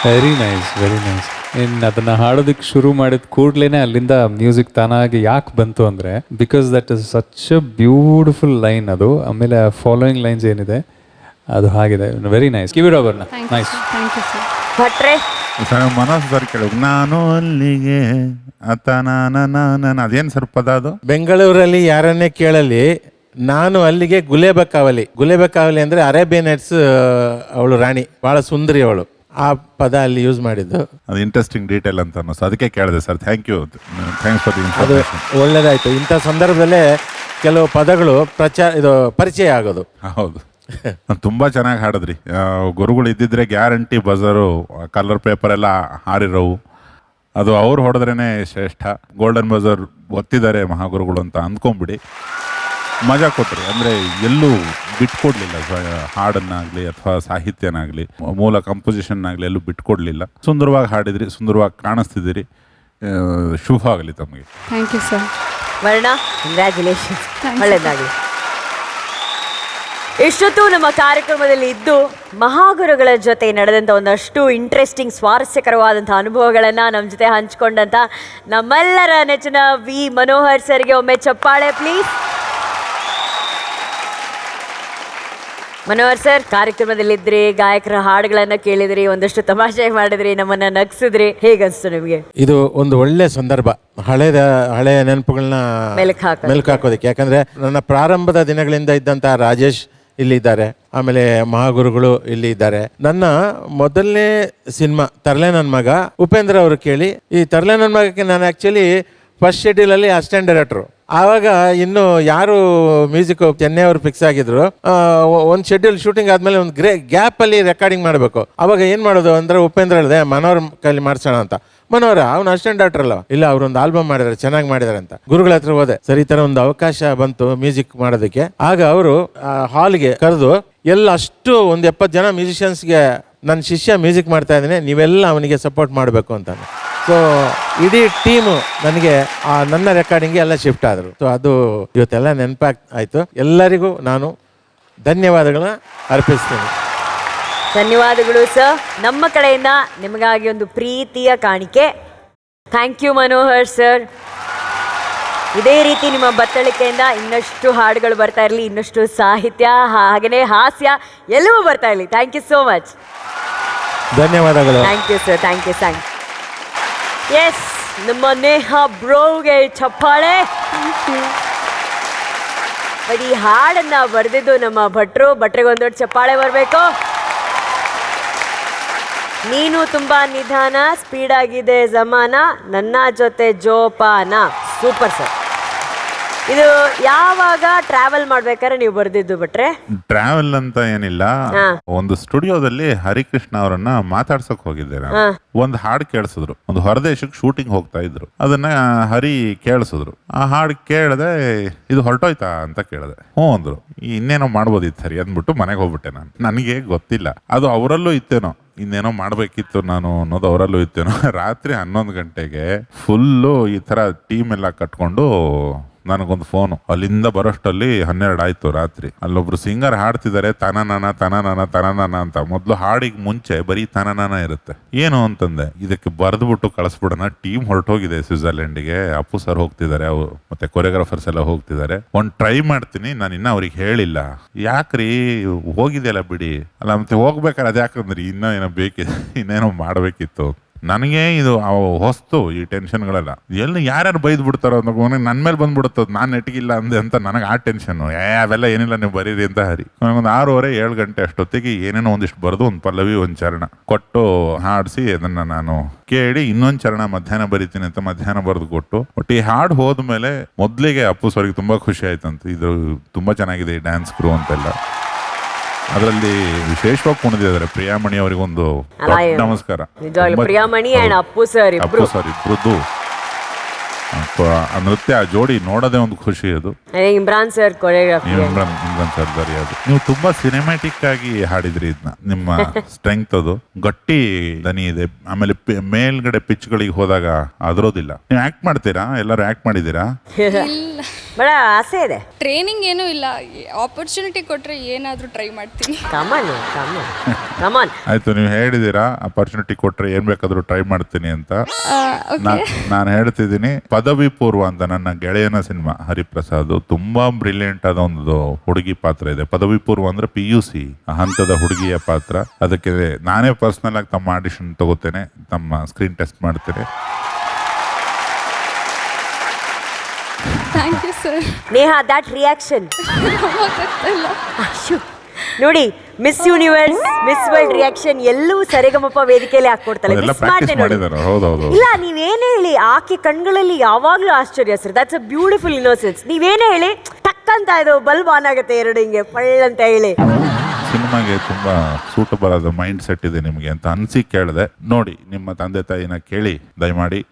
Very nice, very nice. ಇನ್ನು ಅದನ್ನು ಹಾಡೋದಕ್ಕೆ ಶುರು ಮಾಡಿದ ಕೂಡಲೇ ಅಲ್ಲಿಂದ ಮ್ಯೂಸಿಕ್ ತಾನಾಗಿ ಯಾಕೆ ಬಂತು ಅಂದರೆ, because that is such a beautiful line ಅದು. ಆಮೇಲೆ ಫಾಲೋಯಿಂಗ್ ಲೈನ್ಸ್ ಏನಿದೆ ಅದು ಹಾಗಿದೆ. Very nice. ಕಿವಿ ರಾಬರ್ನ ನೈಸ್. Thank you sir. ಭಟ್ರೆ ಮನೋಜ್ ಸರ್ ಕೇಳು, ನಾನು ಅಲ್ಲಿಗೆ ಅದೇನು ಸರ್ ಪದ ಅದು? ಬೆಂಗಳೂರಲ್ಲಿ ಯಾರನ್ನೇ ಕೇಳಲಿ, ನಾನು ಅಲ್ಲಿಗೆ ಗುಲೇಬಕಾವಲಿ. ಗುಲೇಬಕಾವಲಿ ಅಂದರೆ ಅರೇಬಿಯನ್ ನೈಟ್ಸ್ ಅವಳು ರಾಣಿ, ಭಾಳ ಸುಂದರಿ ಅವಳು. ಆ ಪದ ಅಲ್ಲಿ ಯೂಸ್ ಮಾಡಿದ್ದು. ಅದು ಇಂಟ್ರೆಸ್ಟಿಂಗ್ ಡೀಟೇಲ್ ಅಂತ ಅನ್ನಿಸ್ತು, ಅದಕ್ಕೆ ಕೇಳಿದೆ sir. Thank you, thanks for the ಅದು ಇನ್ಫಾರ್ಮೇಷನ್. ಒಳ್ಳೆಯದಾಯಿತು. ಇಂಥ ಸಂದರ್ಭದಲ್ಲೇ ಕೆಲವು ಪದಗಳು ಪರಿಚಯ ಆಗೋದು. ಹೌದು, ತುಂಬ ಚೆನ್ನಾಗಿ ಹಾಡಿದ್ರಿ. ಗುರುಗಳು ಇದ್ದಿದ್ರೆ ಗ್ಯಾರಂಟಿ ಬಜರು, ಕಲರ್ ಪೇಪರ್ ಎಲ್ಲ ಹಾರಿರೋವು. ಅದು ಅವ್ರು ಹೊಡೆದ್ರೇ ಶ್ರೇಷ್ಠ. ಗೋಲ್ಡನ್ ಬಜರ್ ಒತ್ತಿದ್ದಾರೆ ಮಹಾಗುರುಗಳು ಅಂತ ಅಂದ್ಕೊಂಬಿಡಿ. ಮಜಾ ಕೊಟ್ರಿ. ಅಂದರೆ ಎಲ್ಲೂ ಬಿಟ್ಕೊಡ್ಲಿಲ್ಲ, ಹಾಡನ್ನಾಗಲಿ ಅಥವಾ ಸಾಹಿತ್ಯನಾಗಲಿ, ಮೂಲ ಕಂಪೋಸಿಷನ್ನಾಗಲಿ ಎಲ್ಲೂ ಬಿಟ್ಕೊಡ್ಲಿಲ್ಲ. ಸುಂದರವಾಗಿ ಹಾಡಿದ್ರಿ, ಸುಂದರವಾಗಿ ಕಾಣಿಸ್ತಿದ್ದೀರಿ. ಶುಭ ಆಗಲಿ ತಮಗೆ. Thank you sir. Varna, congratulations, Thanks. ಒಳ್ಳೆಯದಾಗಲಿ. ಇಷ್ಟೊತ್ತು ನಮ್ಮ ಕಾರ್ಯಕ್ರಮದಲ್ಲಿ ಇದ್ದು ಮಹಾಗುರುಗಳ ಜೊತೆ ನಡೆದಂಥ ಒಂದಷ್ಟು ಇಂಟ್ರೆಸ್ಟಿಂಗ್ ಸ್ವಾರಸ್ಯಕರವಾದಂಥ ಅನುಭವಗಳನ್ನು ನಮ್ಮ ಜೊತೆ ಹಂಚಿಕೊಂಡಂಥ ನಮ್ಮೆಲ್ಲರ ನೆಚ್ಚಿನ ವಿ ಮನೋಹರ್ ಸರ್ಗೆ ಒಮ್ಮೆ ಚಪ್ಪಾಳೆ ಪ್ಲೀಸ್. ಮನೋಹರ್ ಸರ್, ಕಾರ್ಯಕ್ರಮದಲ್ಲಿದ್ರಿ, ಗಾಯಕರ ಹಾಡುಗಳನ್ನು ಕೇಳಿದ್ರಿ, ಒಂದಷ್ಟು ತಮಾಷೆ ಮಾಡಿದ್ರಿ, ನಮ್ಮನ್ನ ನಗಿಸಿದ್ರಿ. ಹೇಗನ್ಸ್ತು ನಿಮಗೆ? ಇದು ಒಂದು ಒಳ್ಳೆ ಸಂದರ್ಭ, ಹಳೆಯ ನೆನಪುಗಳನ್ನ ಮೆಲುಕು ಹಾಕೋದಕ್ಕೆ. ಯಾಕಂದರೆ ನನ್ನ ಪ್ರಾರಂಭದ ದಿನಗಳಿಂದ ಇದ್ದಂಥ ರಾಜೇಶ್ ಇಲ್ಲಿದ್ದಾರೆ, ಆಮೇಲೆ ಮಹಾಗುರುಗಳು ಇಲ್ಲಿ ಇದ್ದಾರೆ. ನನ್ನ ಮೊದಲನೇ ಸಿನಿಮಾ ತರ್ಲೆ ನನ್ನ ಮಗ, ಉಪೇಂದ್ರ ಅವರು ಕೇಳಿ. ಈ ತರ್ಲೆ ನನ್ನ ಮಗಕ್ಕೆ ನಾನು ಆ್ಯಕ್ಚುಲಿ ಫಸ್ಟ್ ಶೆಡ್ಯೂಲಲ್ಲಿ ಅಸಿಸ್ಟೆಂಟ್ ಡೈರೆಕ್ಟ್ರು. ಆವಾಗ ಇನ್ನು ಯಾರು ಮ್ಯೂಸಿಕ್ ಚೆನ್ನೈ ಅವರು ಫಿಕ್ಸ್ ಆಗಿದ್ರು. ಒಂದು ಶೆಡ್ಯೂಲ್ ಶೂಟಿಂಗ್ ಆದಮೇಲೆ ಒಂದು ಗ್ಯಾಪಲ್ಲಿ ರೆಕಾರ್ಡಿಂಗ್ ಮಾಡಬೇಕು. ಅವಾಗ ಏನು ಮಾಡೋದು ಅಂದರೆ ಉಪೇಂದ್ರ ಹೇಳಿದೆ, ಮನೋಹರ್ ಕೈಲಿ ಮಾಡಿಸೋಣ ಅಂತ. ಮನೋಹರ ಅವ್ನು ಅಸಿಸ್ಟೆಂಟ್ ಡೈರೆಕ್ಟರ್ ಅಲ್ಲ, ಇಲ್ಲ ಅವರೊಂದು ಆಲ್ಬಮ್ ಮಾಡಿದ್ದಾರೆ, ಚೆನ್ನಾಗಿ ಮಾಡಿದ್ದಾರೆ ಅಂತ. ಗುರುಗಳ ಹತ್ರ ಹೋದೆ. ಸರಿ, ಈ ಥರ ಒಂದು ಅವಕಾಶ ಬಂತು ಮ್ಯೂಸಿಕ್ ಮಾಡೋದಕ್ಕೆ. ಆಗ ಅವರು ಹಾಲ್ಗೆ ಕರೆದು ಎಲ್ಲ ಅಷ್ಟು ಒಂದು 70 ಜನ ಮ್ಯೂಸಿಷಿಯನ್ಸ್ಗೆ, ನನ್ನ ಶಿಷ್ಯ ಮ್ಯೂಸಿಕ್ ಮಾಡ್ತಾ ಇದ್ದೀನಿ, ನೀವೆಲ್ಲ ಅವನಿಗೆ ಸಪೋರ್ಟ್ ಮಾಡಬೇಕು ಅಂತ. ಸೊ ಇಡೀ ಟೀಮು ನನಗೆ ನನ್ನ ರೆಕಾರ್ಡಿಂಗ್ಗೆ ಎಲ್ಲ ಶಿಫ್ಟ್ ಆದರು. ಸೊ ಅದು ಇವತ್ತೆಲ್ಲ ನೆನಪಾಯ್ತು. ಎಲ್ಲರಿಗೂ ನಾನು ಧನ್ಯವಾದಗಳನ್ನ ಅರ್ಪಿಸ್ತೀನಿ. ಧನ್ಯವಾದಗಳು ಸರ್. ನಮ್ಮ ಕಡೆಯಿಂದ ನಿಮಗಾಗಿ ಒಂದು ಪ್ರೀತಿಯ ಕಾಣಿಕೆ. Thank you Manohar sir. ಇದೇ ರೀತಿ ನಿಮ್ಮ ಬತ್ತಳಿಕೆಯಿಂದ ಇನ್ನಷ್ಟು ಹಾಡುಗಳು ಬರ್ತಾ ಇರಲಿ, ಇನ್ನಷ್ಟು ಸಾಹಿತ್ಯ ಹಾಗೆಯೇ ಹಾಸ್ಯ ಎಲ್ಲವೂ ಬರ್ತಾ ಇರಲಿ. Thank you so much. ಧನ್ಯವಾದಗಳು. Thank you sir. Thank you. Yes, ನಮ್ಮ ನೇಹ ಬ್ರೋಗೆ ಚಪ್ಪಾಳೆ. ಬಟ್ ಈ ಹಾಡನ್ನ ಬರೆದಿದ್ದು ನಮ್ಮ ಭಟ್ರಿಗೆ ಒಂದು ದೊಡ್ಡ ಚಪ್ಪಾಳೆ ಬರಬೇಕು. ನೀನು ತುಂಬಾ ನಿಧಾನ, ಸ್ಪೀಡ್ ಆಗಿದೆ ಜಮಾನ, ನನ್ನ ಜೊತೆ ಜೋಪಾನ. Super sir. ಇದು ಯಾವಾಗ ಟ್ರಾವೆಲ್ ಮಾಡ್ಬೇಕಾದ್ರೆ ನೀವು ಬರ್ದಿದ್ದು ಭಟ್ರೆ? ಟ್ರಾವೆಲ್ ಅಂತ ಏನಿಲ್ಲ, ಒಂದು ಸ್ಟುಡಿಯೋದಲ್ಲಿ ಹರಿಕೃಷ್ಣ ಅವರನ್ನ ಮಾತಾಡ್ಸಕ್ ಹೋಗಿದ್ದೆ ನಾನು. ಒಂದು ಹಾಡು ಕೇಳಿಸಿದ್ರು. ಒಂದು ಹೊರದೇಶಕ್ಕೆ ಶೂಟಿಂಗ್ ಹೋಗ್ತಾ ಇದ್ರು. ಅದನ್ನ ಹರಿ ಕೇಳಿಸಿದ್ರು. ಆ ಹಾಡು ಕೇಳದೆ, ಇದು ಹೊರಟೋಯ್ತಾ ಅಂತ ಕೇಳಿದೆ. ಹ್ಞೂ ಅಂದ್ರು. ಇನ್ನೇನೋ ಮಾಡ್ಬೋದಿತ್ತು ಹರಿ ಅಂದ್ಬಿಟ್ಟು ಮನೆಗೆ ಹೋಗ್ಬಿಟ್ಟೆ ನಾನು. ನನಗೆ ಗೊತ್ತಿಲ್ಲ ಅದು ಅವರಲ್ಲೂ ಇತ್ತೇನೋ, ಇನ್ನೇನೋ ಮಾಡ್ಬೇಕಿತ್ತು ನಾನು ಅನ್ನೋದು ಅವರಲ್ಲೂ ಇತ್ತೇನೋ. ರಾತ್ರಿ 11 ಗಂಟೆಗೆ ಫುಲ್ಲು ಈ ತರ ಟೀಮ್ ಎಲ್ಲ ಕಟ್ಕೊಂಡು ನನಗೊಂದು ಫೋನು. ಅಲ್ಲಿಂದ ಬರೋಷ್ಟಲ್ಲಿ 12 ಆಯ್ತು ರಾತ್ರಿ. ಅಲ್ಲೊಬ್ರು ಸಿಂಗರ್ ಹಾಡ್ತಿದ್ದಾರೆ, ತನನಾನ ಅಂತ. ಮೊದಲು ಹಾಡಿಗೆ ಮುಂಚೆ ಬರೀ ತನನಾನ ಇರುತ್ತೆ. ಏನು ಅಂತಂದೆ, ಇದಕ್ಕೆ ಬರೆದ್ಬಿಟ್ಟು ಕಳಿಸ್ಬಿಡೋಣ, ಟೀಮ್ ಹೊರಟೋಗಿದೆ ಸ್ವಿಟ್ಜರ್ಲೆಂಡಿಗೆ, ಅಪ್ಪು ಸರ್ ಹೋಗ್ತಿದ್ದಾರೆ, ಅವ್ರು ಮತ್ತೆ ಕೊರಿಯೋಗ್ರಾಫರ್ಸ್ ಎಲ್ಲ ಹೋಗ್ತಿದ್ದಾರೆ, ಒಂದು ಟ್ರೈ ಮಾಡ್ತೀನಿ, ನಾನು ಇನ್ನ ಅವ್ರಿಗೆ ಹೇಳಿಲ್ಲ. ಯಾಕ್ರಿ ಹೋಗಿದೆಯಲ್ಲ ಬಿಡಿ ಅಲ್ಲ, ಮತ್ತೆ ಹೋಗ್ಬೇಕಾದ್ರೆ ಅದ್ಯಾಕಂದ್ರಿ ಇನ್ನೂ ಏನೋ ಬೇಕಿದೆ, ಇನ್ನೇನೋ ಮಾಡ್ಬೇಕಿತ್ತು. ನನಗೆ ಇದು ಹೊಸ್ತು ಈ ಟೆನ್ಷನ್ಗಳೆಲ್ಲ. ಎಲ್ಲಿ ಯಾರ್ಯಾರು ಬೈದ್ ಬಿಡ್ತಾರೋ ಅಂತ ನನ್ನ ಮೇಲೆ ಬಂದ್ಬಿಡುತ್ತದ, ನಾನು ನೆಟ್ಗಿಲ್ಲ ಅಂದೆ ಅಂತ ನನಗೆ ಆ ಟೆನ್ಷನ್ನು. ಅವೆಲ್ಲ ಏನಿಲ್ಲ, ನೀವು ಬರೀರಿ ಅಂತ ಹರಿ. ನನಗೊಂದು 6:30-7 ಗಂಟೆ ಅಷ್ಟೊತ್ತಿಗೆ ಏನೇನೋ ಒಂದಿಷ್ಟು ಬರೆದು, ಒಂದು ಪಲ್ಲವಿ, ಒಂದು ಚರಣ ಕೊಟ್ಟು ಹಾಡಿಸಿ, ಅದನ್ನ ನಾನು ಕೇಳಿ ಇನ್ನೊಂದು ಚರಣ ಮಧ್ಯಾಹ್ನ ಬರಿತೀನಿ ಅಂತ ಮಧ್ಯಾಹ್ನ ಬರೆದು ಕೊಟ್ಟು, ಬಟ್ ಈ ಹಾಡು ಹೋದ್ಮೇಲೆ ಮೊದಲಿಗೆ ಅಪ್ಪು ಸರ್ಗೆ ತುಂಬಾ ಖುಷಿ ಆಯ್ತಂತ. ಇದು ತುಂಬಾ ಚೆನ್ನಾಗಿದೆ ಈ ಡ್ಯಾನ್ಸ್ ಕ್ರೂ ಅಂತೆಲ್ಲ. ಅದರಲ್ಲಿ ವಿಶೇಷವಾಗಿ ಕುಣಿದಿದ್ದಾರೆ ಪ್ರಿಯಾಮಣಿ ಅವರಿಗೊಂದು ನಮಸ್ಕಾರ. ಪ್ರಿಯಾಮಣಿ ಅಂಡ್ ಅಪ್ಪು ಸರ್ ಇಬ್ರದ್ದು ಆ ನೃತ್ಯ, ಆ ಜೋಡಿ ನೋಡೋದೇ ಒಂದು ಖುಷಿ. ಅದು Imran sir choreography. Imran sir ಅದು. ನೀವು ತುಂಬಾ ಸಿನಿಮ್ಯಾಟಿಕ್ ಆಗಿ ಹಾಡಿದ್ರಿ ಇದನ್ನ. ನಿಮ್ಮ ಸ್ಟ್ರೆಂಗ್ತ್ ಅದು, ಗಟ್ಟಿ ದನಿ ಇದೆ. ಆಮೇಲೆ ಮೇಲ್ಗಡೆ ಪಿಚ್ ಗಳಿಗೆ ಹೋದಾಗ ಅದರೋದಿಲ್ಲ. ನೀವು ಆಕ್ಟ್ ಮಾಡ್ತೀರಾ? ಎಲ್ಲರೂ ಆಕ್ಟ್ ಮಾಡಿದೀರಾ? ಬಡ ಆಸೆ ಇದೆ. ಟ್ರೈನಿಂಗ್ ಏನೂ ಇಲ್ಲ, ಆಪರ್ಚುನಿಟಿ ಕೊಟ್ಟರೆ ಏನಾದರೂ ಟ್ರೈ ಮಾಡ್ತೀನಿ. ಕಮಾನ್. ಆಯ್ತು, ನೀವು ಹೇಳಿದೀರಾ ಅಪರ್ಚುನಿಟಿ ಕೊಟ್ರೆ ಏನ್ ಬೇಕಾದ್ರೂ ಟ್ರೈ ಮಾಡ್ತೀನಿ ಅಂತ. ನಾನು ಹೇಳ್ತಿದ್ದೀನಿ, ಪದವಿ ಪೂರ್ವ ಅಂತ ನನ್ನ ಗೆಳೆಯನ ಸಿನಿಮಾ ಹರಿಪ್ರಸಾದ್, ತುಂಬಾ ಬ್ರಿಲಿಯಂಟ್ ಆದ ಒಂದು ಹುಡುಗಿ ಪಾತ್ರ ಇದೆ. ಪದವಿ ಪೂರ್ವ ಅಂದ್ರೆ PUC ಹಂತದ ಹುಡುಗಿಯ ಪಾತ್ರ. ಅದಕ್ಕೆ ನಾನೇ ಪರ್ಸನಲ್ ಆಗಿ ತಮ್ಮ ಆಡಿಷನ್ ತಗೋತೇನೆ, ತಮ್ಮ ಸ್ಕ್ರೀನ್ ಟೆಸ್ಟ್ ಮಾಡ್ತೇನೆ. Thank you sir. Neha, that reaction ಗೊತ್ತಿಲ್ಲ. ನೋಡಿ, Miss Universe, Miss World reaction ಎಲ್ಲವೂ ಸರಿಗಮಪ ವೇದಿಕೆಯಲ್ಲಿ ಹಾಕೊಡ್ತಾಳೆ. ಅದೆಲ್ಲ ಮಿಸ್ ಮಾಡ್ದೆ ಪ್ರಾಕ್ಟೀಸ್ ನೋಡಿ. ಮಾಡಿದಾರೆ. ಹೌದೌದು. ಇಲ್ಲ, ನೀವೇನೇ ಹೇಳಿ, ಆಕೆ ಕಣ್ಗಳಲ್ಲಿ ಯಾವಾಗ್ಲೂ ಆಶ್ಚರ್ಯ sir. That's a beautiful innocence. ನೀವೇನೇ ಹೇಳಿ ಟಕ್ ಅಂತ ಇದು ಬಲ್ಬ್ ಆನ್ ಆಗುತ್ತೆ, ಎರಡು ಹಿಂಗೆ ಪಳ್ಳ ಅಂತ ಹೇಳಿ. ಸಿನಿಮಾಗೆ ತುಂಬಾ ಸೂಟಬಲ್ ಆದ ಮೈಂಡ್ ಸೆಟ್ ಇದೆ ನಿಮಗೆ ಅಂತ ಅನ್ಸಿ ಕೇಳಿದೆ. ನೋಡಿ, ನಿಮ್ಮ ತಂದೆ ತಾಯಿನ ಕೇಳಿ ದಯಮಾಡಿ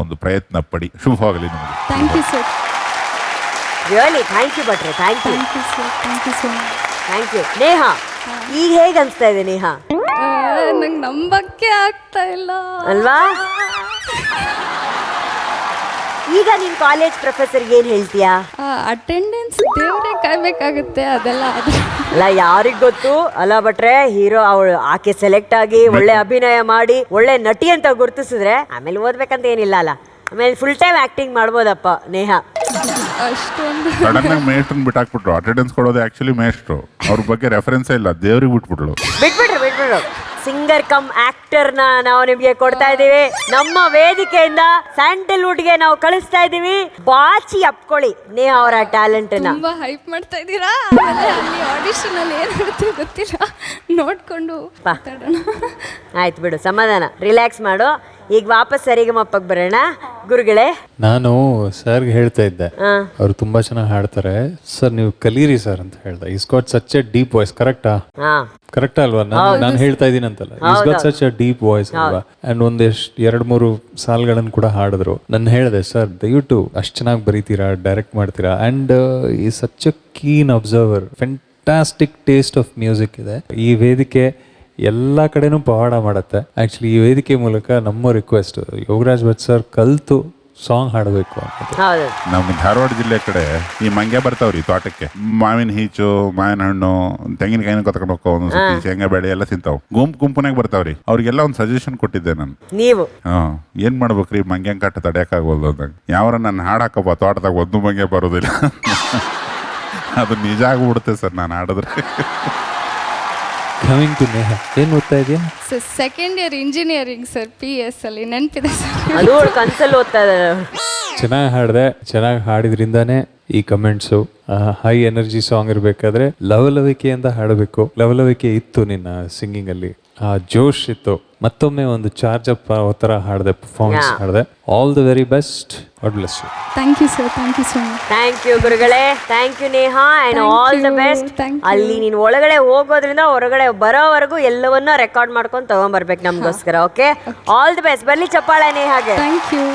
ಒಂದು ಪ್ರಯತ್ನ ಪಡಿ. ಶುಭವಾಗಲಿ ನಿಮಗೆ. Thank you sir. Really thank you ಭಟ್ರೆ, thank you. Thank you sir. Thank you so much. Thank you. Neha, ಈಗ ಹೇಗೆ ಅನಿಸ್ತಾ ಇದೆ ನೇಹಾ? ನಂಗೆ ನಂಬಕ್ಕೆ ಆಗ್ತಾ ಇಲ್ಲ ಅಲ್ವಾ? ಈಗ ನೀನ್ ಕಾಲೇಜ್ ಪ್ರೊಫೆಸರ್ ಏನ್ ಹೇಳ್ತೀಯಾ? ಅಟೆಂಡೆನ್ಸ್ ದೇವರೇ ಕಾಯ್ಬೇಕಾಗುತ್ತೆ, ಅದೆಲ್ಲ ಅಲ್ಲ, ಯಾರಿಗ್ ಗೊತ್ತು ಅಲ್ಲ ಭಟ್ರೆ, ಹೀರೋ ಅವಳು ಆಕೆ ಸೆಲೆಕ್ಟ್ ಆಗಿ ಒಳ್ಳೆ ಅಭಿನಯ ಮಾಡಿ ಒಳ್ಳೆ ನಟಿ ಅಂತ ಗುರುತಿಸಿದ್ರೆ ಆಮೇಲೆ ಓದ್ಬೇಕಂತ ಏನಿಲ್ಲ ಅಲ್ಲ, ಆಮೇಲೆ ಫುಲ್ ಟೈಮ್ ಆಕ್ಟಿಂಗ್ ಮಾಡ್ಬೋದಪ್ಪ ನೇಹಾ. ಅಷ್ಟೊಂದು ಸಡನ್ ಆಗಿ ಮೇಷ್ಟ್ರನ್ನ ಬಿಟ್ಟಾಕ್ಬಿಟ್ರು. ಅಟೆಂಡೆನ್ಸ್ ಕೊಡೋದು ಆಕ್ಚುಲಿ ಮೇಷ್ಟ್ರು, ಅವ್ರ ಬಗ್ಗೆ ರೆಫರೆನ್ಸೇ ಇಲ್ಲ, ದೇವ್ರಿಗೆ ಬಿಟ್ಬಿಟ್ರು. ಬಿಟ್ಬಿಡ್ರು. ಸಿಂಗರ್ ಕಮ್ ಆಕ್ಟರ್ ನಾವು ನಿಮ್ಗೆ ಕೊಡ್ತಾ ಇದೀವಿ. ನಮ್ಮ ವೇದಿಕೆಯಿಂದ ಸ್ಯಾಂಡಲ್ವುಡ್ಗೆ ನಾವು ಕಳಿಸ್ತಾ ಇದೀವಿ. ಬಾಚಿ ಅಪ್ಕೊಳ್ಳಿ ನೇಹಾ ಅವರ ಟ್ಯಾಲೆಂಟ್ ನ. ತುಂಬಾ ಹೈಪ್ ಮಾಡ್ತಾ ಇದ್ದೀರಾ. ಆಮೇಲೆ ಅಲ್ಲಿ ಆಡಿಷನ್ ಅಲ್ಲಿ ಏನಾಗುತ್ತೆ ಗೊತ್ತಿಲ್ಲ, ನೋಡ್ಕೊಂಡು ಮಾತಾಡೋಣ. ಆಯ್ತು ಬಿಡು, ಸಮಾಧಾನ, ರಿಲ್ಯಾಕ್ಸ್ ಮಾಡು. ಈಗ ವಾಪಸ್ ಸರಿಗಮಪ್ಪಗೆ ಬರೋಣ. ಗುರುಗಳೇ, ನಾನು ಸರ್ಗೆ ಹೇಳ್ತಾ ಇದ್ದೆ, ಅವ್ರು ತುಂಬಾ ಚೆನ್ನಾಗಿ ಹಾಡ್ತಾರೆ ಸರ್, ನೀವು ಕಲೀರಿ ಸರ್ ಅಂತ ಹೇಳ್ದೆ. Is got such A deep voice. ಕರೆಕ್ಟಾ? ಕರೆಕ್ಟಾ ಅಲ್ವಾ? ನಾನು ಹೇಳ್ತಾ ಇದ್ದೀನಿ ಅಂತಲ್ಲ, is got such A deep voice ಅಲ್ವಾ? ಅಂಡ್ ಒಂದೆಷ್ಟು 2-3 ಸಾಲ್ಗಳನ್ನು ಕೂಡ ಹಾಡಿದ್ರು. ನಾನು ಹೇಳಿದೆ, ಸರ್ ದಯವಿಟ್ಟು ಅಷ್ಟು ಚೆನ್ನಾಗಿ ಬರೀತೀರಾ, ಡೈರೆಕ್ಟ್ ಮಾಡ್ತೀರಾ, ಅಂಡ್ ಈ such A keen observer, fantastic taste of music ಇದೆ. ಈ ವೇದಿಕೆ ಎಲ್ಲ ಕಡೆನೂ ಪವಾಡ ಮಾಡುತ್ತೆ. ಆ್ಯಕ್ಚುಲಿ ಈ ವೇದಿಕೆ ಮೂಲಕ ನಮ್ಮ ರಿಕ್ವೆಸ್ಟ್, ಯೋಗರಾಜ್ ಭಟ್ ಸರ್ ಕಲ್ತು ಸಾಂಗ್ ಹಾಡಬೇಕು ಅಂತ. ನಮ್ಮ ಧಾರವಾಡ ಜಿಲ್ಲೆ ಕಡೆ ಈ ಮಂಗ್ಯ ಬರ್ತಾವ್ರಿ ತೋಟಕ್ಕೆ, ಮಾವಿನ ಹೀಚು, ಮಾವಿನ ಹಣ್ಣು, ತೆಂಗಿನಕಾಯಿನ ಕೊತ್ಕೊಂಡು ಹೋಗೋ, ಒಂದೊಂದ್ಸತಿ ಶೇಂಗಾ ಬೆಳೆ ಎಲ್ಲ ತಿಂತಾವ್. ಗುಂಪುನಾಗ ಬರ್ತಾವ್ರಿ. ಅವ್ರಿಗೆಲ್ಲ ಒಂದು ಸಜೆಷನ್ ಕೊಟ್ಟಿದ್ದೆ ನಾನು. ನೀವು ಏನ್ ಮಾಡ್ಬೇಕ್ರಿ ಮಂಗ್ಯಂಗ್ ಕಾಟ ತಡೆಯಕ್ಕಾಗಲ್ದು ಅಂದಾಗ, ಯಾವ್ರ ನನ್ನ ಹಾಡು ಹಾಕಪ್ಪ ತೋಟದಾಗ ಒಂದು ಮಂಗ್ಯ ಬರೋದಿಲ್ಲ. ಅದು ನಿಜ ಆಗ್ಬಿಡುತ್ತೆ ಸರ್ ನಾನು ಹಾಡಿದ್ರೆ. ಕಮಿಂಗ್ ಟು ನೇಹಾ, ಏನು ಓದ್ತಾ ಇದೆಯಾ? Sir second year engineering sir, PS ಅಲ್ಲಿ. ನೆನಪಿದೆ ಸರ್? ಅದು ಕನ್ಸಲ್ಲಿ ಓದ್ತಾ ಇದ್ದಾರೆ. ಚೆನ್ನಾಗಿ ಹಾಡಿದೆ. ಚೆನ್ನಾಗಿ ಹಾಡಿದ್ರಿಂದಾನೇ ಈ ಕಮೆಂಟ್ಸು. ಹೈ ಎನರ್ಜಿ ಸಾಂಗ್ ಇರಬೇಕಾದ್ರೆ ಲವಲವಿಕೆಯಿಂದ ಹಾಡಬೇಕು. ಲವಲವಿಕೆ ಇತ್ತು ನಿನ್ನ ಸಿಂಗಿಂಗ್ ಅಲ್ಲಿ, ಆ ಜೋಶ್ ಇತ್ತು. ಮತ್ತೊಮ್ಮೆ ಒಂದು ಚಾರ್ಜ್ ಅಪ್ ಥರ ಹಾಡಿದೆ, ಪರ್ಫಾರ್ಮೆನ್ಸ್ ಹಾಡಿದೆ. All the very best. God bless you. Thank you sir. Thank you so much. Thank you ಗುರುಗಳೇ. Thank you Neha, and all the best. ಅಲ್ಲಿ ನೀನು ಒಳಗಡೆ ಹೋಗೋದ್ರಿಂದ ಹೊರಗಡೆ ಬರೋವರೆಗೂ ಎಲ್ಲವನ್ನ ರೆಕಾರ್ಡ್ ಮಾಡ್ಕೊಂಡು ತಗೊಂಡ್ಬರ್ಬೇಕು ನಮಗೋಸ್ಕರ. Okay, all the best. ಬರ್ಲಿ ಚಪ್ಪಾಳೆ ನೇಹಾಗೆ. Thank you.